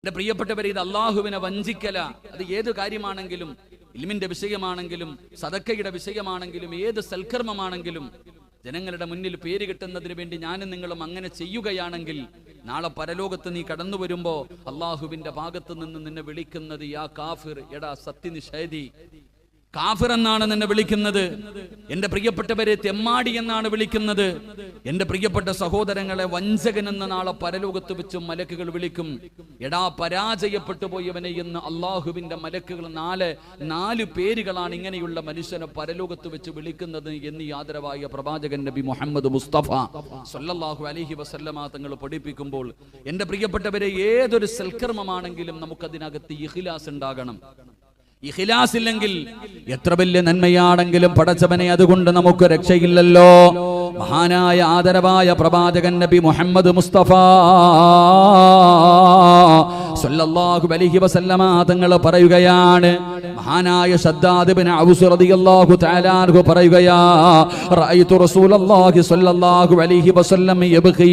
എന്റെ പ്രിയപ്പെട്ടവരെ, ഇത് അള്ളാഹുവിനെ വഞ്ചിക്കല. അത് ഏത് കാര്യമാണെങ്കിലും, ഇൽമിന്റെ വിഷയമാണെങ്കിലും, സദക്കയുടെ വിഷയമാണെങ്കിലും, ഏത് സൽക്കർമ്മമാണെങ്കിലും, ജനങ്ങളുടെ മുന്നിൽ പേര് കിട്ടുന്നതിന് വേണ്ടി ഞാനും നിങ്ങളും അങ്ങനെ ചെയ്യുകയാണെങ്കിൽ, നാളെ പരലോകത്ത് നീ കടന്നു വരുമ്പോ അള്ളാഹുവിന്റെ ഭാഗത്ത് നിന്ന് നിന്നെ വിളിക്കുന്നത് യാ കാഫിർ, എടാ സത്യനിഷേധി, കാഫിർ എന്നാണ് നിന്നെ വിളിക്കുന്നത്. എന്റെ പ്രിയപ്പെട്ടവരെ, തെമ്മാടി എന്നാണ് വിളിക്കുന്നത്. എന്റെ പ്രിയപ്പെട്ട സഹോദരങ്ങളെ, വഞ്ചകൻ എന്ന നാളെ പരലോകത്ത് വെച്ച് മലക്കുകൾ വിളിക്കും. എടാ പരാജയപ്പെട്ടു പോയവനെ എന്ന് അള്ളാഹുവിന്റെ മലക്കുകൾ നാല് പേരുകളാണ് ഇങ്ങനെയുള്ള മനുഷ്യനെ പരലോകത്ത് വെച്ച് വിളിക്കുന്നത് എന്ന് ആദരവായ പ്രവാചകൻ നബി മുഹമ്മദ് മുസ്തഫ സല്ലല്ലാഹു അലൈഹി വസല്ലമ തങ്ങൾ പഠിപ്പിക്കുമ്പോൾ, എന്റെ പ്രിയപ്പെട്ടവരെ, ഏതൊരു സൽക്കർമ്മമാണെങ്കിലും നമുക്കതിനകത്ത് ഇഖ്ലാസ് ഉണ്ടാകണം. ഇഖ്ലാസ് ഇല്ലെങ്കിൽ എത്ര വലിയ നന്മയാണെങ്കിലും പടച്ചവനെ അതുകൊണ്ട് നമുക്ക് രക്ഷയില്ലല്ലോ. മഹാനായ ആദരവായ പ്രവാചകൻ നബി മുഹമ്മദ് മുസ്തഫ സല്ലല്ലാഹു അലൈഹി വസല്ലമ തങ്ങൾ പറയുകയാണ്, മഹാനായ ശദ്ദാദ് ഇബ്നു ഔസ് റളിയല്ലാഹു തആല അൻഹു പറയുകയാ, റഅയ്തു റസൂലല്ലാഹി സല്ലല്ലാഹു അലൈഹി വസല്ലം യബ്ഖീ